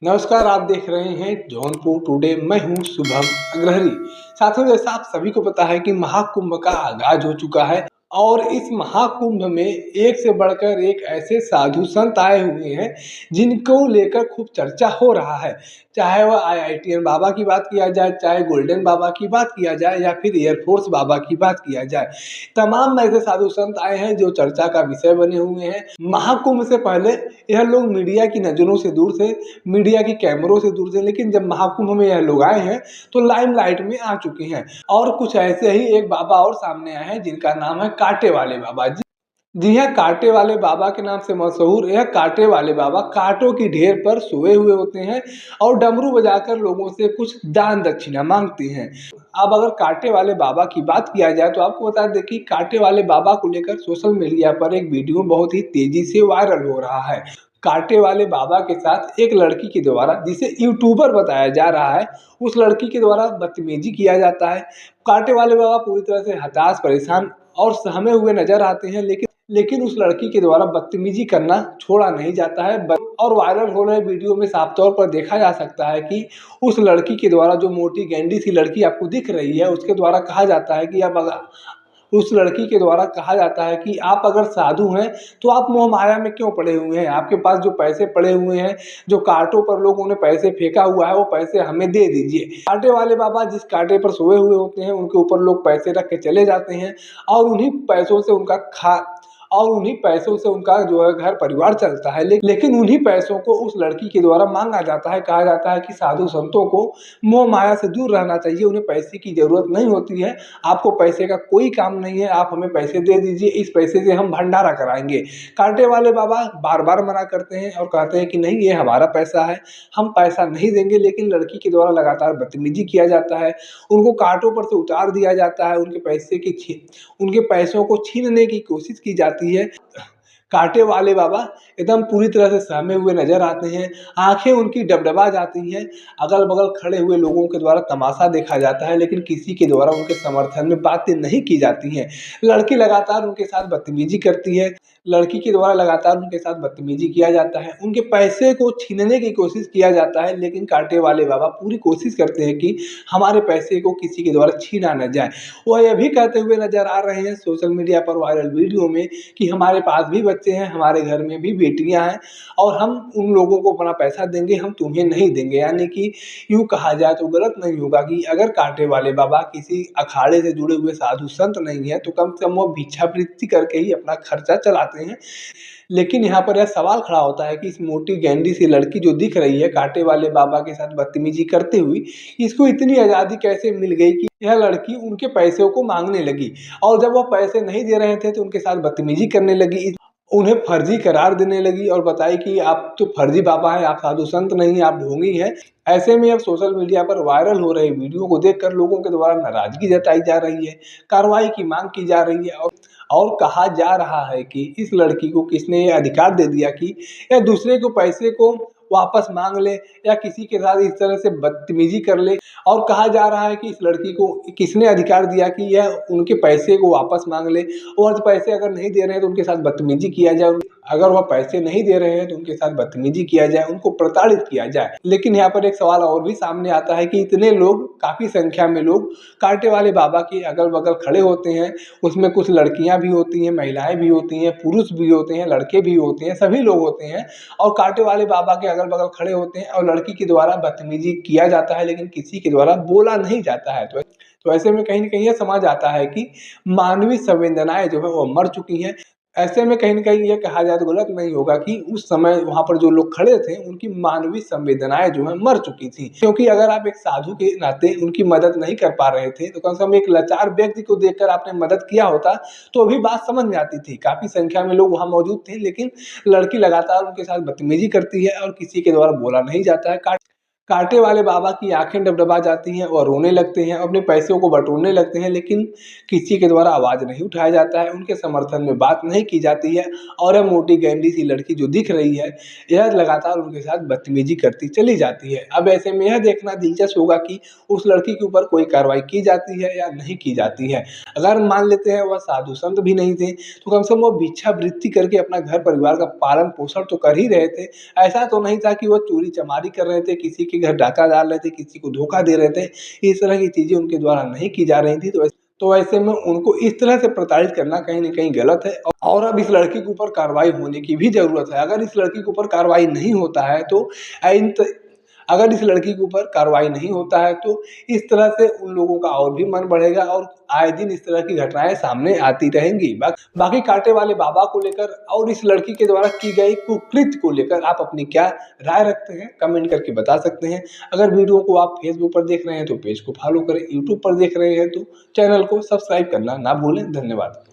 नमस्कार, आप देख रहे हैं जौनपुर टुडे। मैं हूं शुभम अग्रहरी। साथियों, जैसा आप सभी को पता है कि महाकुंभ का आगाज हो चुका है और इस महाकुंभ में एक से बढ़कर एक ऐसे साधु संत आए हुए हैं जिनको लेकर खूब चर्चा हो रहा है। चाहे वह आईआईटीएन बाबा की बात किया जाए, चाहे गोल्डन बाबा की बात किया जाए या फिर एयरफोर्स बाबा की बात किया जाए, तमाम ऐसे साधु संत आए हैं जो चर्चा का विषय बने हुए हैं। महाकुंभ से पहले यह लोग मीडिया की नज़रों से दूर थे, मीडिया के कैमरों से दूर थे, लेकिन जब महाकुंभ में यह लोग आए हैं तो लाइमलाइट में आ चुके हैं। और कुछ ऐसे ही एक बाबा और सामने आए हैं जिनका नाम है कांटे वाले बाबा। जी हाँ, कांटे वाले बाबा के नाम से मशहूर यह कांटे वाले बाबा कांटों की ढेर पर सोए हुए होते हैं और डमरू बजाकर लोगों से कुछ दान दक्षिणा मांगते हैं। अब अगर कांटे वाले बाबा की बात किया जाए तो आपको बता दें कि कांटे वाले बाबा को लेकर सोशल मीडिया पर एक वीडियो बहुत ही तेजी से वायरल हो रहा है। कांटे वाले बाबा के साथ एक लड़की के द्वारा, जिसे यूट्यूबर बताया जा रहा है, उस लड़की के द्वारा बदतमीजी किया जाता है। कांटे वाले बाबा पूरी तरह से हताश, परेशान और सहमे हुए नजर आते हैं, लेकिन उस लड़की के द्वारा बदतमीजी करना छोड़ा नहीं जाता है। और वायरल हो रहे वीडियो में साफ तौर पर देखा जा सकता है कि उस लड़की के द्वारा, जो मोटी गैंडी सी लड़की आपको दिख रही है, उसके द्वारा कहा जाता है कि अब उस लड़की के द्वारा कहा जाता है कि आप अगर साधु हैं तो आप मोह माया में क्यों पड़े हुए हैं। आपके पास जो पैसे पड़े हुए हैं, जो कांटों पर लोगों ने पैसे फेंका हुआ है, वो पैसे हमें दे दीजिए। कांटे वाले बाबा जिस कांटे पर सोए हुए होते हैं उनके ऊपर लोग पैसे रख के चले जाते हैं और उन्हीं पैसों से उनका जो है घर परिवार चलता है। लेकिन उन्हीं पैसों को उस लड़की के द्वारा मांगा जाता है। कहा जाता है कि साधु संतों को मोह माया से दूर रहना चाहिए, उन्हें पैसे की जरूरत नहीं होती है। आपको पैसे का कोई काम नहीं है, आप हमें पैसे दे दीजिए, इस पैसे से हम भंडारा कराएंगे। कांटे वाले बाबा बार बार मना करते हैं और कहते हैं कि नहीं, ये हमारा पैसा है, हम पैसा नहीं देंगे। लेकिन लड़की के द्वारा लगातार बदतमीजी किया जाता है, उनको कांटों पर से उतार दिया जाता है, उनके पैसों को छीनने की कोशिश की जाती है। कांटे वाले बाबा एकदम पूरी तरह से सहमे हुए नजर आते हैं, आंखें उनकी डबडबा जाती हैं। अगल बगल खड़े हुए लोगों के द्वारा तमाशा देखा जाता है, लेकिन किसी के द्वारा उनके समर्थन में बातें नहीं की जाती हैं। लड़की लगातार उनके साथ बदतमीजी करती है, लड़की के द्वारा लगातार उनके साथ बदतमीजी किया जाता है, उनके पैसे को छीनने की कोशिश किया जाता है। लेकिन कांटे वाले बाबा पूरी कोशिश करते हैं कि हमारे पैसे को किसी के द्वारा छीना न जाए। वह यह भी कहते हुए नजर आ रहे हैं सोशल मीडिया पर वायरल वीडियो में कि हमारे पास भी बच्चे हैं, हमारे घर में भी बेटियां हैं और हम उन लोगों को अपना पैसा देंगे, हम तुम्हें नहीं देंगे। यानी कि यूं कहा जाए तो गलत नहीं होगा कि अगर कांटे वाले बाबा किसी अखाड़े से जुड़े हुए साधु संत नहीं है तो कम से कम वो भिक्षावृत्ति करके ही अपना खर्चा चलाते हैं। लेकिन यहाँ पर यह सवाल खड़ा होता है कि इस मोटी गैंडी सी लड़की जो दिख रही है कांटे वाले बाबा के साथ बदतमीजी करते हुए, इसको इतनी आज़ादी कैसे मिल गई कि यह लड़की उनके पैसों को मांगने लगी और जब वह पैसे नहीं दे रहे थे तो उनके साथ बदतमीजी करने लगी, उन्हें फर्जी करार देने लगी और बताई कि आप तो फर्जी बाबा हैं, आप साधु संत नहीं, आप ढोंगी हैं। ऐसे में अब सोशल मीडिया पर वायरल हो रहे वीडियो को देखकर लोगों के द्वारा नाराजगी जताई जा रही है, कार्रवाई की मांग की जा रही है और कहा जा रहा है कि इस लड़की को किसने ये अधिकार दे दिया कि यह दूसरे को पैसे को वापस मांग ले या किसी के साथ इस तरह से बदतमीजी कर ले। और कहा जा रहा है कि इस लड़की को किसने अधिकार दिया कि यह उनके पैसे को वापस मांग ले और पैसे अगर नहीं दे रहे हैं तो उनके साथ बदतमीजी किया जाए, अगर वह पैसे नहीं दे रहे हैं तो उनके साथ बदतमीजी किया जाए, उनको प्रताड़ित किया जाए। लेकिन यहाँ पर एक सवाल और भी सामने आता है कि इतने लोग, काफ़ी संख्या में लोग कांटे वाले बाबा के अगल बगल खड़े होते हैं, उसमें कुछ लड़कियां भी होती हैं, महिलाएं भी होती हैं, पुरुष भी होते हैं, लड़के भी होते हैं, सभी लोग होते हैं और कांटे वाले बाबा के अगल बगल खड़े होते हैं और लड़की के द्वारा बदतमीजी किया जाता है, लेकिन किसी के द्वारा बोला नहीं जाता है। तो ऐसे में कहीं ना कहीं यह समझ आता है कि मानवीय संवेदनाएं जो है वो मर चुकी हैं। ऐसे में कहीं न कहीं ये कहा जाए तो गलत नहीं होगा कि उस समय वहाँ पर जो लोग खड़े थे उनकी मानवीय संवेदनाएं जो है मर चुकी थी। क्योंकि अगर आप एक साधु के नाते उनकी मदद नहीं कर पा रहे थे तो कम से कम एक लाचार व्यक्ति को देखकर आपने मदद किया होता तो अभी बात समझ में आती थी। काफ़ी संख्या में लोग वहाँ मौजूद थे, लेकिन लड़की लगातार उनके साथ बदतमीजी करती है और किसी के द्वारा बोला नहीं जाता है। कांटे वाले बाबा की आंखें डबडबा जाती हैं और रोने लगते हैं, अपने पैसों को बटोरने लगते हैं, लेकिन किसी के द्वारा आवाज़ नहीं उठाया जाता है, उनके समर्थन में बात नहीं की जाती है और यह मोटी गैंडी सी लड़की जो दिख रही है, यह लगातार उनके साथ बदतमीजी करती चली जाती है। अब ऐसे में यह देखना दिलचस्प होगा कि उस लड़की के ऊपर कोई कार्रवाई की जाती है या नहीं की जाती है। अगर मान लेते हैं वह साधु संत भी नहीं थे, तो कम से कम वो भिक्षावृत्ति करके अपना घर परिवार का पालन पोषण तो कर ही रहे थे। ऐसा तो नहीं था कि वो चोरी चमारी कर रहे थे, किसी के घर डाका डाल रहे थे, किसी को धोखा दे रहे थे। इस तरह की चीज़ें उनके द्वारा नहीं की जा रही थी, तो ऐसे में उनको इस तरह से प्रताड़ित करना कहीं न कहीं गलत है और अब इस लड़की के ऊपर कार्रवाई होने की भी ज़रूरत है। अगर इस लड़की के ऊपर कार्रवाई नहीं होता है तो इन त अगर इस लड़की के ऊपर कार्रवाई नहीं होता है तो इस तरह से उन लोगों का और भी मन बढ़ेगा और आए दिन इस तरह की घटनाएँ सामने आती रहेंगी। बाकी कांटे वाले बाबा को लेकर और इस लड़की के द्वारा की गई कुकृत्य को लेकर आप अपनी क्या राय रखते हैं? कमेंट करके बता सकते हैं। अगर वीडियो को आप फेसबुक पर देख रहे हैं तो पेज को फॉलो करें, यूट्यूब पर देख रहे हैं तो चैनल को सब्सक्राइब करना ना भूलें। धन्यवाद।